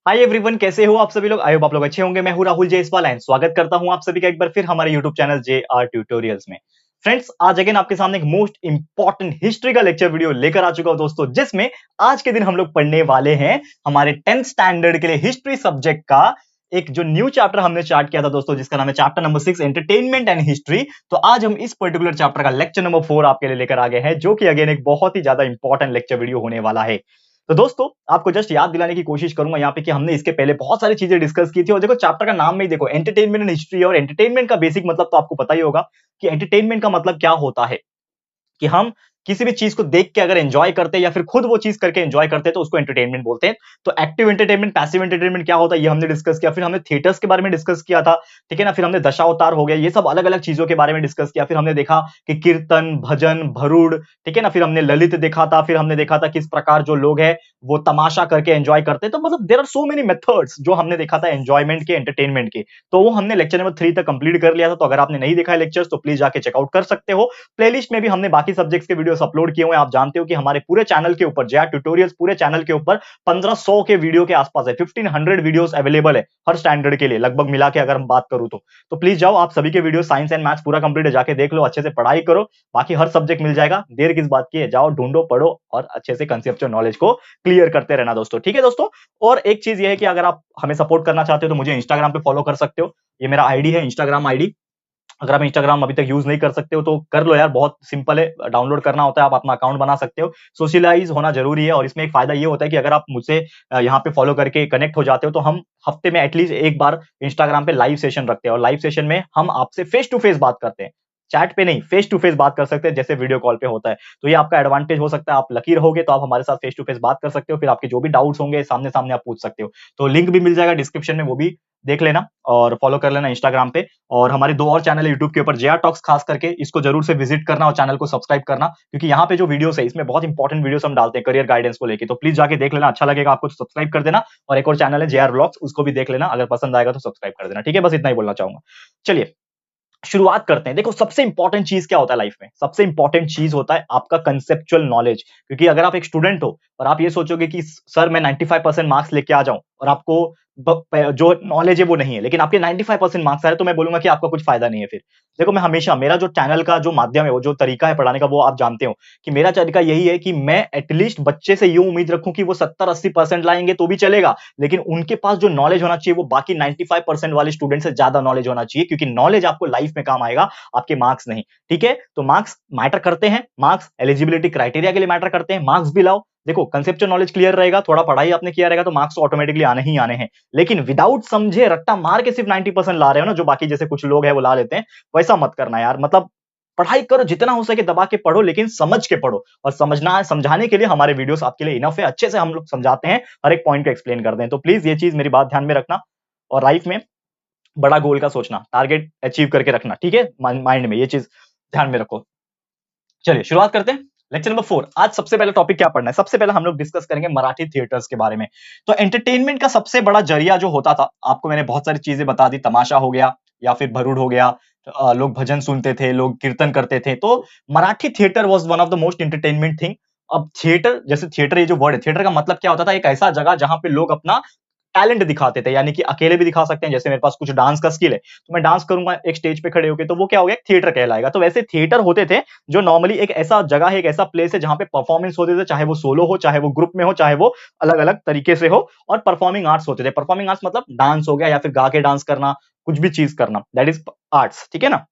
Hi everyone, कैसे हो आप सभी लोग। आई होप आप लोग अच्छे होंगे। मैं हूं राहुल जायसवाल एंड स्वागत करता हूं आप सभी का एक बार फिर हमारे यूट्यूब चैनल JR ट्यूटोरियल्स में। फ्रेंड्स, आज अगेन आपके सामने एक मोस्ट इंपॉर्टेंट हिस्ट्री का लेक्चर वीडियो लेकर आ चुका हूं दोस्तों, जिसमें आज के दिन हम लोग पढ़ने वाले हैं हमारे 10th स्टैंडर्ड के लिए हिस्ट्री सब्जेक्ट का एक जो न्यू चैप्टर हमने स्टार्ट किया था दोस्तों, जिसका नाम है chapter number 6 entertainment and history. तो आज हम इस पर्टिकुलर चैप्टर का लेक्चर नंबर 4 आपके लिए लेकर आ गए हैं, जो कि अगेन एक बहुत ही ज्यादा इंपॉर्टेंट लेक्चर वीडियो होने वाला है। तो दोस्तों, आपको जस्ट याद दिलाने की कोशिश करूंगा यहाँ पे कि हमने इसके पहले बहुत सारी चीजें डिस्कस की थी। और देखो, चैप्टर का नाम में ही देखो, एंटरटेनमेंट एंड हिस्ट्री। और एंटरटेनमेंट का बेसिक मतलब तो आपको पता ही होगा कि एंटरटेनमेंट का मतलब क्या होता है, कि हम किसी भी चीज को देख के अगर एंजॉय करते हैं या फिर खुद वो चीज करके एंजॉय करते हैं तो उसको एंटरटेनमेंट बोलते हैं। तो एक्टिव एंटरटेनमेंट, पैसिव एंटरटेनमेंट क्या होता है, ये हमने डिस्कस किया। फिर हमने थिएटर्स के बारे में डिस्कस किया था, ठीक है ना। फिर हमने दशावतार हो गया, ये सब अलग अलग चीजों के बारे में डिस्कस किया। फिर हमने देखा कि कीर्तन, भजन, भरूड़, ठीक है ना। फिर हमने ललित देखा था। फिर हमने देखा था किस प्रकार जो लोग हैं वो तमाशा करके एंजॉय करते हैं। तो मतलब there are so many methods जो हमने देखा था एंजॉयमेंट के, एंटरटेनमेंट के। तो वो हमने लेक्चर नंबर 3 तक कंप्लीट कर लिया था। तो अगर आपने नहीं देखा है लेक्चर्स तो प्लीज जाके चेकआउट कर सकते हो। प्लेलिस्ट में भी हमने बाकी सब्जेक्ट्स के वीडियोस अपलोड किए हुए हैं। आप जानते हो कि हमारे पूरे चैनल के ऊपर, जेआर ट्यूटोरियल्स पूरे चैनल के ऊपर 1500 के वीडियो के आसपास है। 1500 वीडियोस अवेलेबल है हर स्टैंडर्ड के लिए, लगभग मिला के अगर हम बात करूं तो प्लीज जाओ, आप सभी के वीडियो साइंस एंड मैथ्स पूरा कंप्लीट है, जाके देख लो, अच्छे से पढ़ाई करो। बाकी हर सब्जेक्ट मिल जाएगा, देर किस बात की है, जाओ ढूंढो, पढ़ो और अच्छे से कंसेप्चुअल नॉलेज को क्लियर करते रहना दोस्तों, ठीक है दोस्तों। और एक चीज ये है कि अगर आप हमें सपोर्ट करना चाहते हो तो मुझे इंस्टाग्राम पे फॉलो कर सकते हो। ये मेरा आईडी है, इंस्टाग्राम आईडी। अगर आप इंस्टाग्राम अभी तक यूज नहीं कर सकते हो तो कर लो यार, बहुत सिंपल है, डाउनलोड करना होता है, आप अपना अकाउंट बना सकते हो। सोशलाइज होना जरूरी है। और इसमें एक फायदा ये होता है कि अगर आप मुझसे यहाँ पे फॉलो करके कनेक्ट हो जाते हो तो हम हफ्ते में एटलीस्ट एक बार इंस्टाग्राम पे लाइव सेशन रखते हैं। और लाइव सेशन में हम आपसे फेस टू फेस बात करते हैं, चैट पे नहीं, फेस टू फेस बात कर सकते हैं, जैसे वीडियो कॉल पे होता है। तो ये आपका एडवांटेज हो सकता है। आप लकी रहोगे तो आप हमारे साथ फेस टू फेस बात कर सकते हो, फिर आपके जो भी डाउट्स होंगे सामने सामने आप पूछ सकते हो। तो लिंक भी मिल जाएगा डिस्क्रिप्शन में, वो भी देख लेना और फॉलो कर लेना इंस्टाग्राम पे। और हमारे 2 और चैनल है यूट्यूब के ऊपर, जेआर टॉक्स खास करके, इसको जरूर से विजिट करना और चैनल को सब्सक्राइब करना, क्योंकि यहाँ पे जो वीडियोस है इसमें बहुत इंपॉर्टेंट वीडियोस हम डालते हैं करियर गाइडेंस को लेके। तो प्लीज जाके देख लेना, अच्छा लगेगा आपको तो सब्सक्राइब कर देना। और एक और चैनल है जेआर व्लॉग्स, उसको भी देख लेना, अगर पसंद आएगा तो सब्सक्राइब कर देना, ठीक है। बस इतना ही बोलना चाहूंगा। चलिए शुरुआत करते हैं। देखो, सबसे इंपॉर्टेंट चीज क्या होता है लाइफ में, सबसे इंपॉर्टेंट चीज होता है आपका कंसेप्चुअल नॉलेज। क्योंकि अगर आप एक स्टूडेंट हो और आप ये सोचोगे कि सर मैं 95% मार्क्स लेके आ जाऊं, और आपको जो नॉलेज है वो नहीं है, लेकिन आपके 95% मार्क्स आ रहे, तो मैं बोलूंगा कि आपका कुछ फायदा नहीं है फिर। देखो, मैं हमेशा, मेरा जो चैनल का जो माध्यम है, वो जो तरीका है पढ़ाने का, वो आप जानते हो कि मेरा तरीका यही है कि मैं एटलीस्ट बच्चे से यूं उम्मीद रखूं कि वो 70-80% लाएंगे तो भी चलेगा, लेकिन उनके पास जो नॉलेज होना चाहिए वो बाकी 95% वाले स्टूडेंट से ज्यादा नॉलेज होना चाहिए। क्योंकि नॉलेज आपको लाइफ में काम आएगा, आपके मार्क्स नहीं, ठीक है। तो मार्क्स मैटर करते हैं, मार्क्स एलिजिबिलिटी क्राइटेरिया के लिए मैटर करते हैं, मार्क्स भी लाओ। देखो, कंसेप्चुअल नॉलेज क्लियर रहेगा, थोड़ा पढ़ाई आपने किया रहेगा, तो मार्क्स तो ऑटोमेटिकली आने ही आने हैं। लेकिन विदाउट समझे रट्टा मार के सिर्फ 90% ला रहे हो ना, जो बाकी जैसे कुछ लोग हैं वो ला लेते हैं, वैसा मत करना यार। मतलब पढ़ाई करो, जितना हो सके दबा के पढ़ो, लेकिन समझ के पढ़ो। और समझना, समझाने के लिए हमारे वीडियोस आपके लिए इनफ है, अच्छे से हम लोग समझाते हैं, हर एक पॉइंट को एक्सप्लेन करते हैं। तो प्लीज ये चीज, मेरी बात ध्यान में रखना। और लाइफ में बड़ा गोल का सोचना, टारगेट अचीव करके रखना, ठीक है, माइंड में ये चीज ध्यान में रखो। चलिए शुरुआत करते हैं। Lecture number 4। आज सबसे पहला टॉपिक क्या पढ़ना है, सबसे पहले हम लोग डिस्कस करेंगे मराठी थिएटर्स के बारे में। तो एंटरटेनमेंट का सबसे बड़ा जरिया जो होता था, आपको मैंने बहुत सारी चीजें बता दी, तमाशा हो गया या फिर भरूड़ हो गया, लोग भजन सुनते थे, लोग कीर्तन करते थे। तो Marathi theatre was one of the most entertainment thing. अब थिएटर, जैसे थिएटर, ये जो वर्ड है, थिएटर का मतलब क्या होता था, एक ऐसा जगह जहां पे लोग अपना टैलेंट दिखाते थे, यानी कि अकेले भी दिखा सकते हैं। जैसे मेरे पास कुछ डांस का स्किल है तो मैं डांस करूंगा एक स्टेज पे खड़े होकर, तो वो क्या हो गया, थिएटर कहलाएगा। तो वैसे थिएटर होते थे जो नॉर्मली एक ऐसा जगह है, एक ऐसा प्लेस है जहां पे परफॉर्मेंस होते थे, चाहे वो सोलो हो, चाहे वो ग्रुप में हो, चाहे वो अलग अलग तरीके से हो। और परफॉर्मिंग आर्ट्स होते थे। परफॉर्मिंग आर्ट्स मतलब डांस हो गया या फिर गा के डांस करना, कुछ भी चीज करना, दैट इज आर्ट्स, ठीक है ना।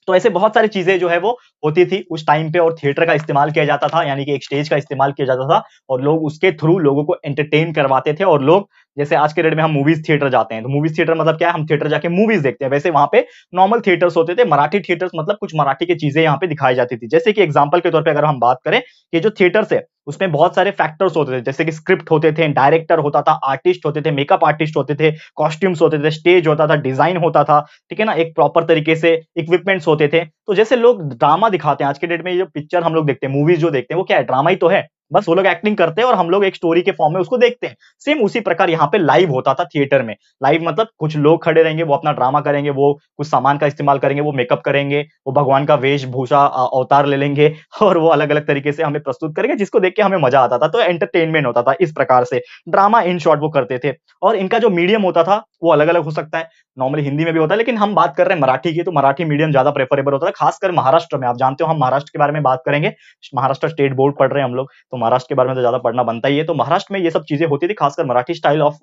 तो ऐसे बहुत सारी चीजें जो है वो होती थी उस टाइम पे, और थिएटर का इस्तेमाल किया जाता था, यानी कि एक स्टेज का इस्तेमाल किया जाता था, और लोग उसके थ्रू लोगों को एंटरटेन करवाते थे। और लोग, जैसे आज के डेट में हम मूवीज थिएटर जाते हैं, तो मूवीज थिएटर मतलब क्या है, हम थिएटर जाके मूवीज देखते हैं, वैसे वहां पे नॉर्मल थिएटर्स होते थे। मराठी थिएटर्स मतलब कुछ मराठी की चीजें यहाँ पे दिखाई जाती थी। जैसे कि एग्जाम्पल के तौर पर अगर हम बात करें, कि जो थिएटर्स है उसमें बहुत सारे फैक्टर्स होते थे, जैसे कि स्क्रिप्ट होते थे, डायरेक्टर होता था, आर्टिस्ट होते थे, मेकअप आर्टिस्ट होते थे, कॉस्ट्यूम्स होते थे, स्टेज होता था, डिजाइन होता था, ठीक है ना, एक प्रॉपर तरीके से इक्विपमेंट्स होते थे। तो जैसे लोग ड्रामा दिखाते हैं आज के डेट में, ये जो पिक्चर हम लोग देखते हैं, मूवीज जो देखते हैं, वो क्या है, ड्रामा ही तो है। बस वो लोग एक्टिंग करते हैं और हम लोग एक स्टोरी के फॉर्म में उसको देखते हैं। सेम उसी प्रकार यहाँ पे लाइव होता था थिएटर में। लाइव मतलब कुछ लोग खड़े रहेंगे, वो अपना ड्रामा करेंगे, वो कुछ सामान का इस्तेमाल करेंगे, वो मेकअप करेंगे, वो भगवान का वेशभूषा अवतार ले लेंगे और वो अलग-अलग तरीके से हमें प्रस्तुत करेंगे, जिसको देख के हमें मजा आता था। तो एंटरटेनमेंट होता था इस प्रकार से। ड्रामा इन शॉर्ट वो करते थे और इनका जो मीडियम होता था वो अलग-अलग हो सकता है। नॉर्मली हिंदी में भी होता है, लेकिन हम बात कर रहे हैं मराठी की, तो मराठी मीडियम ज्यादा प्रेफरेबल होता है, खासकर महाराष्ट्र में। आप जानते हो हम महाराष्ट्र के बारे में बात करेंगे, महाराष्ट्र स्टेट बोर्ड पढ़ रहे हैं हम लोग, तो महाराष्ट्र के बारे में तो ज्यादा पढ़ना बनता ही है। तो महाराष्ट्र में ये सब चीजें होती थी, खासकर मराठी स्टाइल ऑफ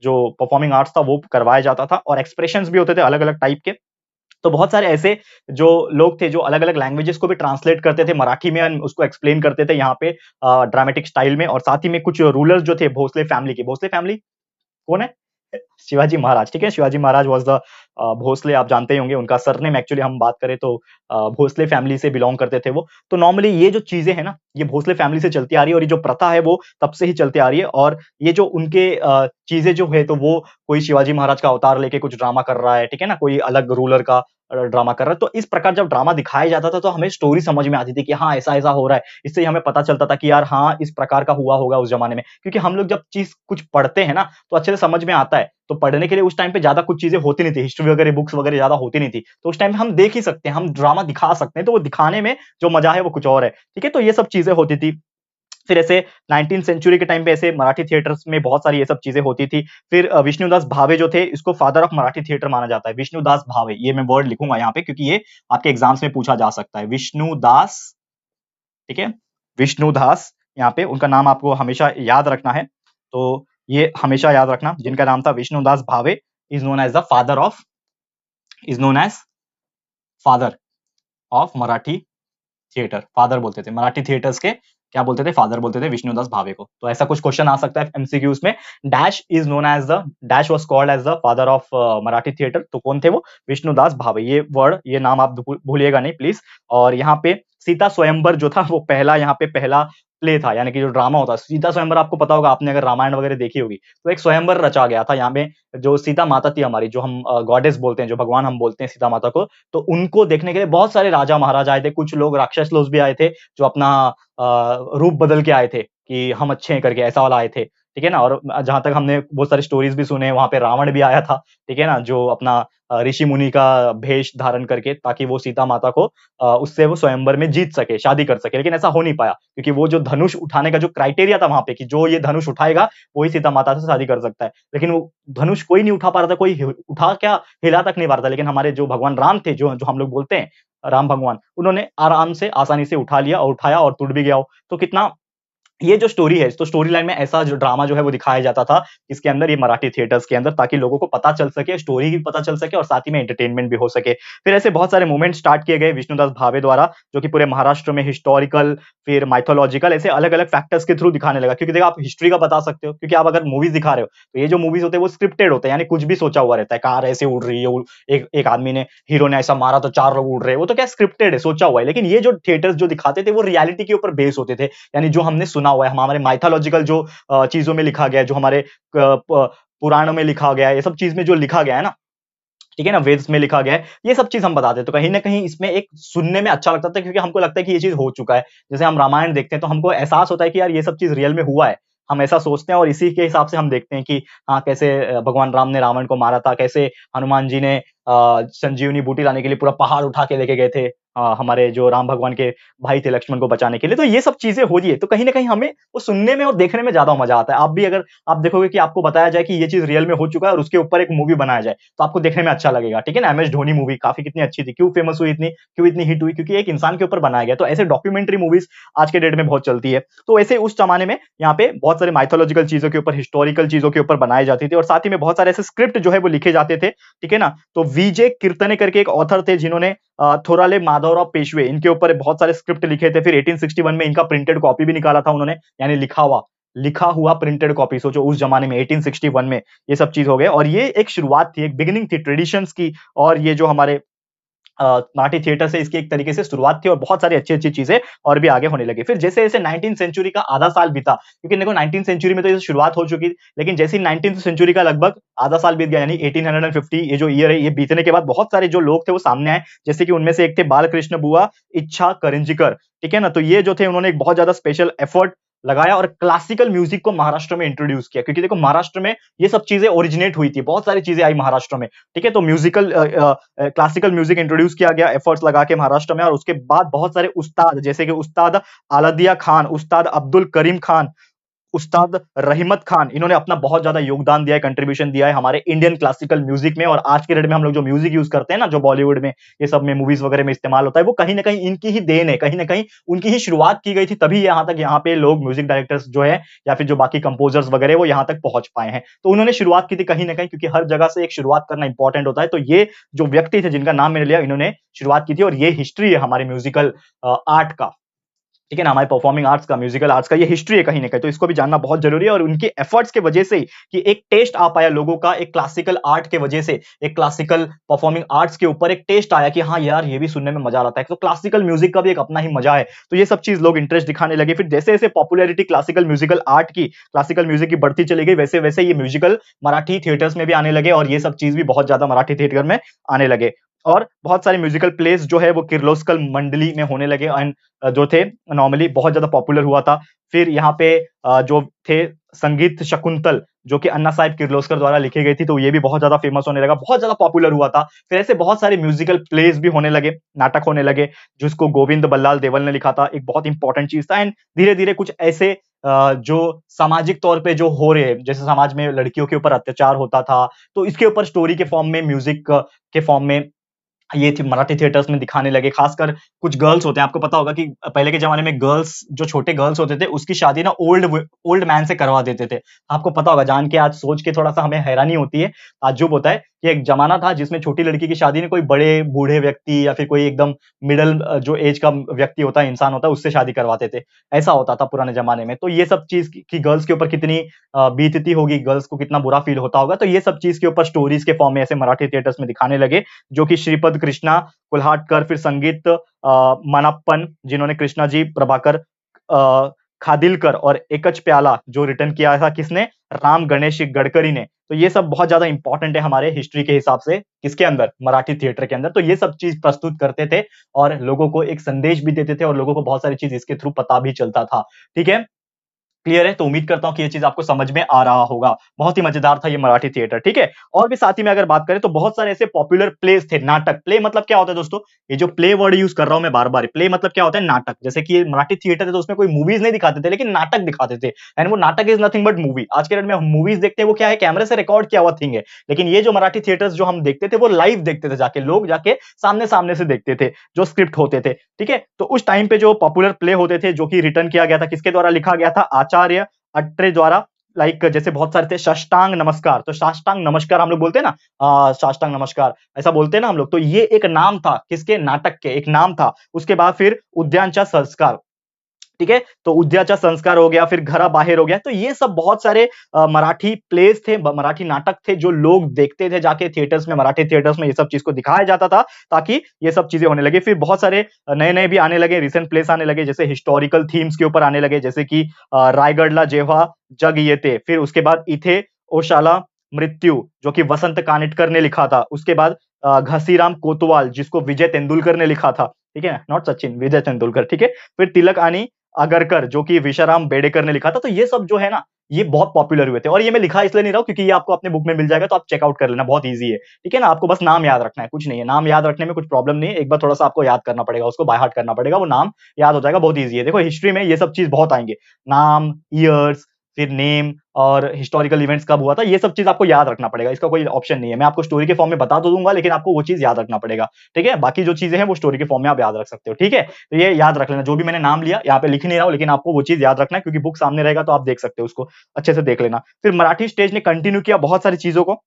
जो परफॉर्मिंग आर्ट्स था वो करवाया जाता था और एक्सप्रेशंस भी होते थे अलग अलग टाइप के। तो बहुत सारे ऐसे जो लोग थे जो अलग अलग लैंग्वेजेस को भी ट्रांसलेट करते थे मराठी में और उसको एक्सप्लेन करते थे यहाँ पे ड्रामेटिक स्टाइल में। और साथ ही में कुछ रूलर्स जो थे भोसले फैमिली के, भोसले फैमिली कौन है? शिवाजी महाराज, ठीक है। शिवाजी महाराज वाज द भोसले, आप जानते ही होंगे उनका सरनेम। एक्चुअली हम बात करें तो भोसले फैमिली से बिलोंग करते थे वो। तो नॉर्मली ये जो चीजें हैं ना, ये भोसले फैमिली से चलती आ रही है और ये जो प्रथा है वो तब से ही चलती आ रही है। और ये जो उनके चीजें जो है, तो वो कोई शिवाजी महाराज का अवतार लेके कुछ ड्रामा कर रहा है, ठीक है ना, कोई अलग रूलर का ड्रामा कर रहा है। तो इस प्रकार जब ड्रामा दिखाया जाता था तो हमें स्टोरी समझ में आती थी कि हाँ ऐसा ऐसा हो रहा है। इससे हमें पता चलता था कि यार हाँ इस प्रकार का हुआ होगा उस जमाने में, क्योंकि हम लोग जब चीज कुछ पढ़ते हैं ना तो अच्छे से समझ में आता है। तो पढ़ने के लिए उस टाइम पे ज्यादा कुछ चीजें होती नहीं थी, हिस्ट्री वगैरह बुक्स वगैरह ज्यादा होती नहीं थी, तो उस टाइम पे हम देख ही सकते हैं, हम ड्रामा दिखा सकते हैं, तो वो दिखाने में जो मजा है वो कुछ और है, ठीक है। तो ये सब चीजें होती थी। फिर ऐसे 19th सेंचुरी के टाइम पे ऐसे मराठी थिएटर्स में बहुत सारी ये सब चीजें होती थी। फिर विष्णुदास भावे जो थे, इसको फादर ऑफ मराठी थिएटर माना जाता है। विष्णुदास भावे, ये मैं वर्ड लिखूंगा यहाँ पे क्योंकि ये आपके एग्जाम्स में पूछा जा सकता है। विष्णुदास, ठीक है, विष्णुदास, यहाँ पे उनका नाम आपको हमेशा याद रखना है। तो ये हमेशा याद रखना, जिनका नाम था Vishnudas Bhave, is known as the father of, is known as father of Marathi theatre. Father बोलते थे मराठी थिएटर्स के, क्या बोलते थे? फादर बोलते थे विष्णुदास भावे को। तो ऐसा कुछ क्वेश्चन आ सकता है एमसीक्यूज में। Dash is known as the, dash was called as the father of Marathi theatre. तो कौन थे वो? विष्णुदास भावे। ये वर्ड, ये नाम आप भूलिएगा नहीं प्लीज। और यहाँ पे सीता स्वयंवर जो था वो पहला, यहाँ पे पहला प्ले था, यानी कि जो ड्रामा होता है सीता स्वयंवर, आपको पता होगा, आपने अगर रामायण वगैरह देखी होगी, तो एक स्वयंवर रचा गया था यहाँ पे। जो सीता माता थी हमारी, जो हम गॉडेस बोलते हैं, जो भगवान हम बोलते हैं सीता माता को, तो उनको देखने के लिए बहुत सारे राजा महाराजा आए थे, कुछ लोग राक्षस लोग भी आए थे जो अपना रूप बदल के आए थे कि हम अच्छे हैं करके, ऐसा वाला आए थे, ठीक है ना। और जहां तक हमने बहुत सारे स्टोरीज भी सुने, वहां पे रावण भी आया था, ठीक है ना, जो अपना ऋषि मुनि का भेष धारण करके, ताकि वो सीता माता को उससे वो स्वयंवर में जीत सके, शादी कर सके। लेकिन ऐसा हो नहीं पाया क्योंकि वो जो धनुष उठाने का जो क्राइटेरिया था वहां पे, कि जो ये धनुष उठाएगा वही सीता माता से शादी कर सकता है, लेकिन वो धनुष कोई नहीं उठा पा रहा था, कोई उठा क्या, हिला तक नहीं पा रहा था। लेकिन हमारे जो भगवान राम थे, जो जो हम लोग बोलते हैं राम भगवान, उन्होंने आराम से आसानी से उठा लिया और उठाया और टूट भी गया हो। तो कितना ये जो स्टोरी है, तो स्टोरी लाइन में ऐसा जो ड्रामा जो है वो दिखाया जाता था इसके अंदर, ये मराठी थिएटर्स के अंदर, ताकि लोगों को पता चल सके, स्टोरी भी पता चल सके और साथ ही में एंटरटेनमेंट भी हो सके। फिर ऐसे बहुत सारे मूवमेंट स्टार्ट किए गए विष्णुदास भावे द्वारा, जो कि पूरे महाराष्ट्र में हिस्टोरिकल, फिर माइथोलॉजिकल, ऐसे अलग अलग फैक्टर्स के थ्रू दिखाने लगा। क्योंकि देखो आप हिस्ट्री का बता सकते हो, क्योंकि आप अगर मूवीज दिखा रहे हो तो ये जो मूवीज होते हैं वो स्क्रिप्टेड होते हैं, यानी कुछ भी सोचा हुआ रहता है, कार ऐसे उड़ रही है, एक एक आदमी ने, हीरो ने ऐसा मारा तो 4 लोग उड़ रहे हैं, वो तो क्या स्क्रिप्टेड है, सोचा हुआ है। लेकिन ये जो थिएटर्स जो दिखाते थे वो रियलिटी के ऊपर बेस होते थे, यानी जो हमने सुना हुआ है, हमारे माइथोलॉजिकल जो चीजों में लिखा गया है, जो हमारे पुराणों में लिखा गया है, ये सब चीज में जो लिखा गया है ना, ठीक है ना, वेद्स में लिखा गया है, ये सब चीज हम बताते हैं। तो कहीं ना कहीं इसमें एक सुनने में अच्छा लगता था, क्योंकि हमको लगता है कि ये चीज हो चुका है। जैसे हम रामायण देखते हैं तो हमको एहसास होता है कि यार ये सब चीज रियल में हुआ है, हम ऐसा सोचते हैं और इसी के हिसाब से हम देखते हैं कि हाँ कैसे भगवान राम ने रावण को मारा था, कैसे हनुमान जी ने संजीवनी बूटी लाने के लिए पूरा पहाड़ उठा के लेके गए थे, हमारे जो राम भगवान के भाई थे लक्ष्मण को बचाने के लिए। तो ये सब चीजें हो रही है, तो कहीं ना कहीं हमें वो सुनने में और देखने में ज्यादा मजा आता है। आप भी अगर आप देखोगे कि आपको बताया जाए कि ये चीज रियल में हो चुका है और उसके ऊपर एक मूवी बनाया जाए, तो आपको देखने में अच्छा लगेगा, ठीक है ना। MS धोनी मूवी काफी कितनी अच्छी थी, क्यों फेमस हुई इतनी, क्यों इतनी हिट हुई? क्योंकि एक इंसान के ऊपर बनाया गया। तो ऐसे डॉक्यूमेंट्री मूवीज आज के डेट में बहुत चलती है। तो ऐसे उस जमाने में यहाँ पे बहुत सारे माइथोलॉजिकल चीजों के ऊपर, हिस्टोरिकल चीजों के ऊपर बनाई जाती थी, और साथ ही में बहुत सारे ऐसे स्क्रिप्ट जो है वो लिखे जाते थे, ठीक है ना। तो VJ कीर्तने करके एक ऑथर थे, जिन्होंने थोराले माधवराव पेशवे, इनके ऊपर बहुत सारे स्क्रिप्ट लिखे थे। फिर 1861 में इनका प्रिंटेड कॉपी भी निकाला था उन्होंने, यानी लिखा हुआ प्रिंटेड कॉपी। सोचो उस जमाने में 1861 में ये सब चीज हो गए, और ये एक शुरुआत थी, एक बिगिनिंग थी ट्रेडिशंस की। और ये जो हमारे मराठी थिएटर से इसकी एक तरीके से शुरुआत थी, और बहुत सारी अच्छी-अच्छी चीजें और भी आगे होने लगी। फिर जैसे-जैसे 19th सेंचुरी का आधा साल बीता, क्योंकि देखो 19th सेंचुरी में तो ये शुरुआत हो चुकी थी, लेकिन जैसे ही 19th सेंचुरी का लगभग आधा साल बीत गया, यानी 1850, ये जो ईयर है, ये बीतने के बाद बहुत सारे जो लोग थे वो सामने आए। जैसे कि उनमें से एक थे बालकृष्ण बुआ इच्छा करंजीकर, ठीक है ना। तो ये जो थे उन्होंने एक बहुत ज्यादा स्पेशल एफर्ट लगाया और क्लासिकल म्यूजिक को महाराष्ट्र में इंट्रोड्यूस किया, क्योंकि देखो महाराष्ट्र में ये सब चीजें ओरिजिनेट हुई थी, बहुत सारी चीजें आई महाराष्ट्र में, ठीक है। तो म्यूजिकल क्लासिकल म्यूजिक इंट्रोड्यूस किया गया एफर्ट्स लगा के महाराष्ट्र में, और उसके बाद बहुत सारे उस्ताद, जैसे कि उस्ताद आलदिया खान, उस्ताद अब्दुल करीम खान, उस्ताद रहीमत खान, इन्होंने अपना बहुत ज्यादा योगदान दिया है, कंट्रीब्यूशन दिया है हमारे इंडियन क्लासिकल म्यूजिक में। और आज के डेट में हम लोग जो म्यूजिक यूज करते हैं ना, जो बॉलीवुड में ये सब में मूवीज वगैरह में इस्तेमाल होता है, वो कहीं ना कहीं इनकी ही देन है, कहीं ना कहीं उनकी ही शुरुआत की गई थी, तभी यहाँ तक यहाँ पे लोग म्यूजिक डायरेक्टर्स जो है या फिर जो बाकी कंपोजर्स वगैरह वो यहाँ तक पहुंच पाए हैं। तो उन्होंने शुरुआत की थी कहीं ना कहीं, क्योंकि हर जगह से एक शुरुआत करना इंपॉर्टेंट होता है। तो ये जो व्यक्ति थे जिनका नाम मैंने लिया, इन्होंने शुरुआत की थी, और ये हिस्ट्री है हमारे म्यूजिकल आर्ट का, ठीक है ना, हमारे परफॉर्मिंग आर्ट्स का, म्यूजिकल आर्ट्स का ये हिस्ट्री है कहीं ना कहीं। तो इसको भी जानना बहुत जरूरी है, और उनके एफर्ट्स के वजह से कि एक टेस्ट आ पाया लोगों का, एक क्लासिकल आर्ट के वजह से, एक क्लासिकल परफॉर्मिंग आर्ट्स के ऊपर एक टेस्ट आया कि हाँ यार ये भी सुनने में मजा आता है। तो क्लासिकल म्यूजिक का भी एक अपना ही मजा है। तो ये सब चीज लोग इंटरेस्ट दिखाने लगे। फिर जैसे जैसे पॉपुलैरिटी क्लासिकल म्यूजिकल आर्ट की, क्लासिकल म्यूजिक की बढ़ती चली गई, वैसे वैसे ये म्यूजिकल मराठी थिएटर्स में भी आने लगे, और ये सब चीज भी बहुत ज्यादा मराठी थिएटर में आने लगे। और बहुत सारे म्यूजिकल प्लेस जो है वो किर्लोस्कर मंडली में होने लगे, एंड जो थे नॉर्मली बहुत ज्यादा पॉपुलर हुआ था। फिर यहाँ पे जो थे संगीत शकुंतल, जो कि अन्ना साहिब किर्लोस्कर द्वारा लिखी गई थी, तो ये भी बहुत ज्यादा फेमस होने लगा, बहुत ज्यादा पॉपुलर हुआ था। फिर ऐसे बहुत सारे म्यूजिकल प्लेस भी होने लगे, नाटक होने लगे, जिसको गोविंद बल्लाल देवल ने लिखा था, एक बहुत इंपॉर्टेंट चीज था। एंड धीरे धीरे कुछ ऐसे जो सामाजिक तौर पे जो हो रहे हैं, जैसे समाज में लड़कियों के ऊपर अत्याचार होता था, तो इसके ऊपर स्टोरी के फॉर्म में, म्यूजिक के फॉर्म में ये थी मराठी थिएटर्स में दिखाने लगे। खासकर कुछ गर्ल्स होते हैं, आपको पता होगा कि पहले के जमाने में गर्ल्स, जो छोटे गर्ल्स होते थे, उसकी शादी ना ओल्ड मैन से करवा देते थे। आपको पता होगा, जान के आज सोच के थोड़ा सा हमें हैरानी होती है, ताज्जुब होता है कि एक जमाना था जिसमें छोटी लड़की की शादी ने कोई बड़े बूढ़े व्यक्ति या फिर कोई एकदम मिडल जो एज का व्यक्ति होता है, इंसान होता है, उससे शादी करवाते थे। ऐसा होता था पुराने जमाने में। तो ये सब चीज की गर्ल्स के ऊपर कितनी बीतती होगी, गर्ल्स को कितना बुरा फील होता होगा। तो ये सब चीज के ऊपर स्टोरीज के फॉर्म में ऐसे मराठी थिएटर्स में दिखाने लगे, जो कि श्रीपद कृष्णा कुल्हाटकर, फिर संगीत मनाप्पन, जिन्होंने कृष्णा जी, प्रभाकर खादिलकर, और एकच प्याला जो रिटर्न किया था किसने, राम गणेश गडकरी ने। तो ये सब बहुत ज्यादा इंपॉर्टेंट है हमारे हिस्ट्री के हिसाब से, किसके अंदर, मराठी थिएटर के अंदर। तो ये सब चीज प्रस्तुत करते थे, और लोगों को एक संदेश भी देते थे, और लोगों को बहुत सारी चीज इसके थ्रू पता भी चलता था, ठीक है। क्लियर है? तो उम्मीद करता हूं कि ये चीज आपको समझ में आ रहा होगा। बहुत ही मजेदार था ये मराठी थिएटर, ठीक है। और भी साथ ही में अगर बात करें तो बहुत सारे ऐसे पॉपुलर प्लेस थे, नाटक। प्ले मतलब क्या होता है दोस्तों, ये जो प्ले वर्ड यूज कर रहा हूं मैं बार बार, प्ले मतलब क्या होता है, नाटक। जैसे कि ये मराठी थिएटर है तो उसमें कोई मूवीज नहीं दिखाते थे, लेकिन नाटक दिखाते थे, एंड वो नाटक इज नथिंग बट मूवी। आज के डेट में हम मूवीज देखते हैं, वो क्या है, कैमरे से रिकॉर्ड किया हुआ थिंग है। लेकिन ये जो मराठी थिएटर्स जो हम देखते थे, वो लाइव देखते थे, जाके लोग जाके सामने सामने से देखते थे, जो स्क्रिप्ट होते थे, ठीक है। तो उस टाइम पे जो पॉपुलर प्ले होते थे, जो कि रिटर्न किया गया था, किसके द्वारा लिखा गया था, आचार्य अत्रे द्वारा। लाइक जैसे बहुत सारे थे, साष्टांग नमस्कार, तो साष्टांग नमस्कार हम लोग बोलते हैं ना, साष्टांग नमस्कार ऐसा बोलते हैं ना हम लोग। तो ये एक नाम था किसके, नाटक के एक नाम था। उसके बाद फिर उद्यानचा संस्कार, ठीक है। तो उद्याचा संस्कार हो गया, फिर घरा बाहेर हो गया। तो ये सब बहुत सारे मराठी प्लेस थे, मराठी नाटक थे, जो लोग देखते थे जाके थिएटर्स में, मराठी थिएटर्स में ये सब चीज को दिखाया जाता था, ताकि ये सब चीजें होने लगे। फिर बहुत सारे नए नए भी आने लगे, रिसेंट प्लेस आने लगे, जैसे हिस्टोरिकल थीम्स के ऊपर आने लगे, जैसे कि रायगढ़ला जेव्हा जग येते, फिर उसके बाद इथे ओशाला मृत्यू, जो कि वसंत कानेटकर ने लिखा था। उसके बाद घसीराम कोतवाल, जिसको विजय तेंदुलकर ने लिखा था, ठीक है, नॉट सचिन, विजय तेंदुलकर, ठीक है। फिर तिलक आनी अगरकर, जो कि विशाराम बेडेकर ने लिखा था। तो ये सब जो है ना, ये बहुत पॉपुलर हुए थे। और ये मैं लिखा इसलिए नहीं रहा हूं क्योंकि ये आपको अपने बुक में मिल जाएगा, तो आप चेकआउट कर लेना, बहुत इजी है, ठीक है ना। आपको बस नाम याद रखना है, कुछ नहीं है, नाम याद रखने में कुछ प्रॉब्लम नहीं है। एक बार थोड़ा सा आपको याद करना पड़ेगा, उसको बाय हार्ट करना पड़ेगा, वो नाम याद हो जाएगा, बहुत ईजी है। देखो हिस्ट्री में ये सब चीज बहुत आएंगे, नाम, ईयर्स, फिर नेम, और हिस्टोरिकल इवेंट्स कब हुआ था, ये सब चीज आपको याद रखना पड़ेगा। इसका कोई ऑप्शन नहीं है, मैं आपको स्टोरी के फॉर्म में बता तो दूंगा, लेकिन आपको वो चीज याद रखना पड़ेगा, ठीक है। बाकी जो चीजें हैं वो स्टोरी के फॉर्म में आप याद रख सकते हो, ठीक है। तो ये याद रख लेना, जो भी मैंने नाम लिया यहाँ पे लिख नहीं रहा हूं, लेकिन आपको वो चीज याद रखना है, क्योंकि बुक सामने रहेगा तो आप देख सकते हो, उसको अच्छे से देख लेना। फिर मराठी स्टेज ने कंटिन्यू किया बहुत सारी चीजों को,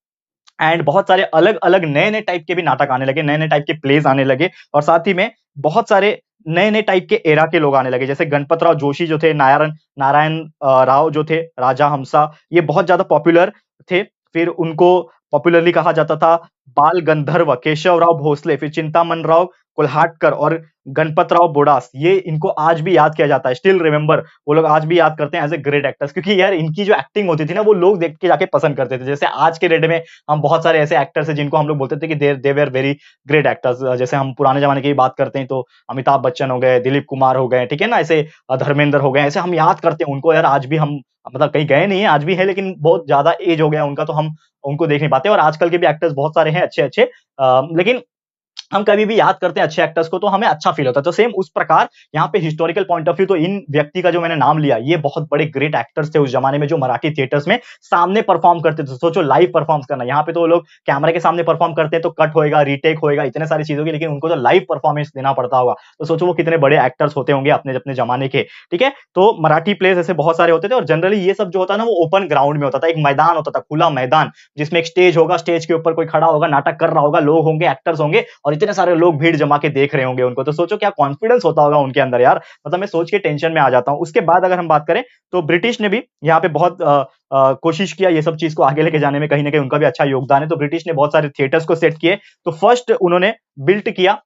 एंड बहुत सारे अलग अलग नए नए टाइप के भी नाटक आने लगे, नए नए टाइप के प्लेज आने लगे, और साथ ही में बहुत सारे नए नए टाइप के एरा के लोग आने लगे, जैसे गणपतराव जोशी जो थे, नारायण नारायण राव जो थे, राजा हमसा, ये बहुत ज्यादा पॉपुलर थे। फिर उनको पॉपुलरली कहा जाता था बाल गंधर्व केशव राव भोसले, फिर चिंतामन राव कोल्हाटकर और गणपतराव बुडास, ये इनको आज भी याद किया जाता है, स्टिल रिमेंबर, वो लोग आज भी याद करते हैं एज ए ग्रेट एक्टर्स, क्योंकि यार इनकी जो एक्टिंग होती थी ना वो लोग देख के जाके पसंद करते थे। जैसे आज के डेट में हम बहुत सारे ऐसे एक्टर्स हैं जिनको हम लोग बोलते थे कि दे वर वेरी ग्रेट एक्टर्स। जैसे हम पुराने जमाने की बात करते हैं तो अमिताभ बच्चन हो गए, दिलीप कुमार हो गए, ठीक है ना, ऐसे धर्मेंद्र हो गए, ऐसे हम याद करते हैं उनको। यार आज भी हम मतलब कहीं गए नहीं है, आज भी है, लेकिन बहुत ज्यादा एज हो गया उनका तो हम उनको देख नहीं पाते। और आजकल के भी एक्टर्स बहुत सारे हैं अच्छे अच्छे, लेकिन हम कभी भी याद करते हैं अच्छे एक्टर्स को तो हमें अच्छा फील होता है। तो सेम उस प्रकार यहाँ पे हिस्टोरिकल पॉइंट ऑफ व्यू, तो इन व्यक्ति का जो मैंने नाम लिया, ये बहुत बड़े ग्रेट एक्टर्स थे उस जमाने में, जो मराठी थिएटर्स में सामने परफॉर्म करते थे। सोचो लाइव परफॉर्म करना, यहाँ पे तो लोग कैमरे के सामने परफॉर्म करते हैं तो कट होएगा, रीटेक होएगा, इतने सारी चीजों की, लेकिन उनको तो लाइव परफॉर्मेंस देना पड़ता होगा। तो सोचो वो कितने बड़े एक्टर्स होते होंगे अपने अपने जमाने के, ठीक है। तो मराठी प्लेस ऐसे बहुत सारे होते थे, और जनरली ये सब जो होता है ना वो ओपन ग्राउंड में होता था, एक मैदान होता था, खुला मैदान, जिसमें एक स्टेज होगा, स्टेज के ऊपर कोई खड़ा होगा, नाटक कर रहा होगा, लोग होंगे, एक्टर्स होंगे, और इतने सारे लोग भीड़ जमा के देख रहे होंगे उनको। तो सोचो क्या कॉन्फिडेंस होता होगा उनके अंदर यार, मतलब मैं सोच के टेंशन में आ जाता हूं। उसके बाद अगर हम बात करें तो ब्रिटिश ने भी यहाँ पे बहुत कोशिश किया ये सब चीज को आगे लेके जाने में, कहीं ना कहीं उनका भी अच्छा योगदान है। तो ब्रिटिश ने बहुत सारे थिएटर्स को सेट किए। तो फर्स्ट उन्होंने बिल्ट किया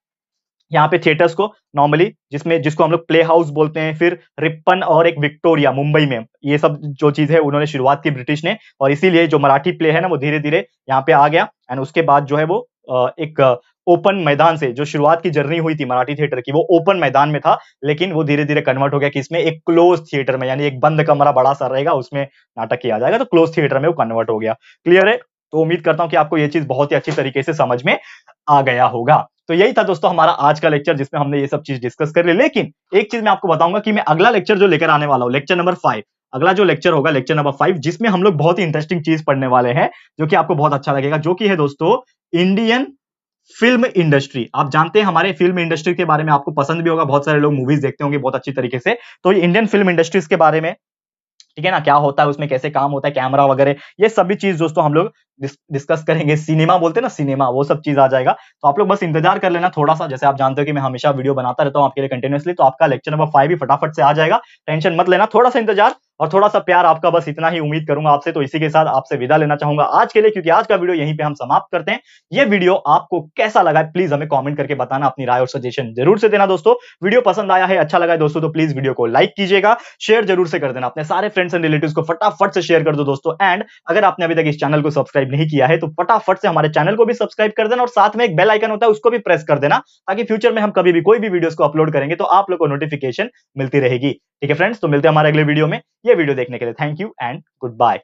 यहाँ पे थिएटर्स को, नॉर्मली जिसमें जिसको हम लोग प्ले हाउस बोलते हैं, फिर रिप्पन और एक विक्टोरिया मुंबई में, ये सब जो चीज है उन्होंने शुरुआत की ब्रिटिश ने, और इसीलिए जो मराठी प्ले है ना वो धीरे धीरे यहाँ पे आ गया। एंड उसके बाद जो है वो एक ओपन मैदान से, जो शुरुआत की जर्नी हुई थी मराठी थिएटर की, वो ओपन मैदान में था, लेकिन वो धीरे धीरे कन्वर्ट हो गया कि इसमें एक क्लोज थिएटर में, यानी एक बंद कमरा बड़ा सा रहेगा, उसमें नाटक किया जाएगा, तो क्लोज थिएटर में वो कन्वर्ट हो गया। क्लियर है? तो उम्मीद करता हूं कि आपको ये चीज बहुत ही अच्छी तरीके से समझ में आ गया होगा। तो यही था दोस्तों हमारा आज का लेक्चर, जिसमें हमने ये सब चीज डिस्कस कर ली। लेकिन एक चीज मैं आपको बताऊंगा कि मैं अगला लेक्चर जो लेकर आने वाला हूं, लेक्चर नंबर 5, अगला जो लेक्चर होगा लेक्चर नंबर 5, जिसमें हम लोग बहुत ही इंटरेस्टिंग चीज पढ़ने वाले हैं, जो कि आपको बहुत अच्छा लगेगा, जो कि है दोस्तों इंडियन फिल्म इंडस्ट्री। आप जानते हैं हमारे फिल्म इंडस्ट्री के बारे में, आपको पसंद भी होगा, बहुत सारे लोग मूवीज देखते होंगे बहुत अच्छी तरीके से। तो इंडियन फिल्म इंडस्ट्रीज के बारे में, ठीक है ना, क्या होता है उसमें, कैसे काम होता है, कैमरा वगैरह, ये सभी चीज दोस्तों हम लोग डिस्कस करेंगे। सिनेमा बोलते हैं ना, सिनेमा, वो सब चीज आ जाएगा। तो आप लोग बस इंतजार कर लेना थोड़ा सा। जैसे आप जानते हो कि मैं हमेशा वीडियो बनाता रहता हूं आपके लिए कंटिन्यूअसली, तो आपका लेक्चर नंबर 5 भी फटाफट से आ जाएगा। टेंशन मत लेना, थोड़ा सा इंतजार और थोड़ा सा प्यार आपका, बस इतना ही उम्मीद करूंगा आपसे। तो इसी के साथ आपसे विदा लेना चाहूंगा आज के लिए, क्योंकि आज का वीडियो यहीं पे हम समाप्त करते हैं। ये वीडियो आपको कैसा लगा प्लीज हमें कमेंट करके बताना, अपनी राय और सजेशन जरूर से देना दोस्तों। वीडियो पसंद आया है, अच्छा लगा है दोस्तों, तो प्लीज वीडियो को लाइक कीजिएगा, शेयर जरूर से कर देना, अपने सारे फ्रेंड्स एंड रिलेटिव्स को फटाफट से शेयर कर दो दोस्तों। एंड अगर आपने अभी तक इस चैनल को सब्सक्राइब नहीं किया है तो फटाफट से हमारे चैनल को भी सब्सक्राइब कर देना, और साथ में एक बेल आइकन होता है उसको भी प्रेस कर देना, ताकि फ्यूचर में हम कभी भी कोई भी वीडियोस को अपलोड करेंगे तो आप लोग को नोटिफिकेशन मिलती रहेगी। ठीक है फ्रेंड्स, तो मिलते हैं हमारे अगले वीडियो में। ये वीडियो देखने के लिए thank you and good bye.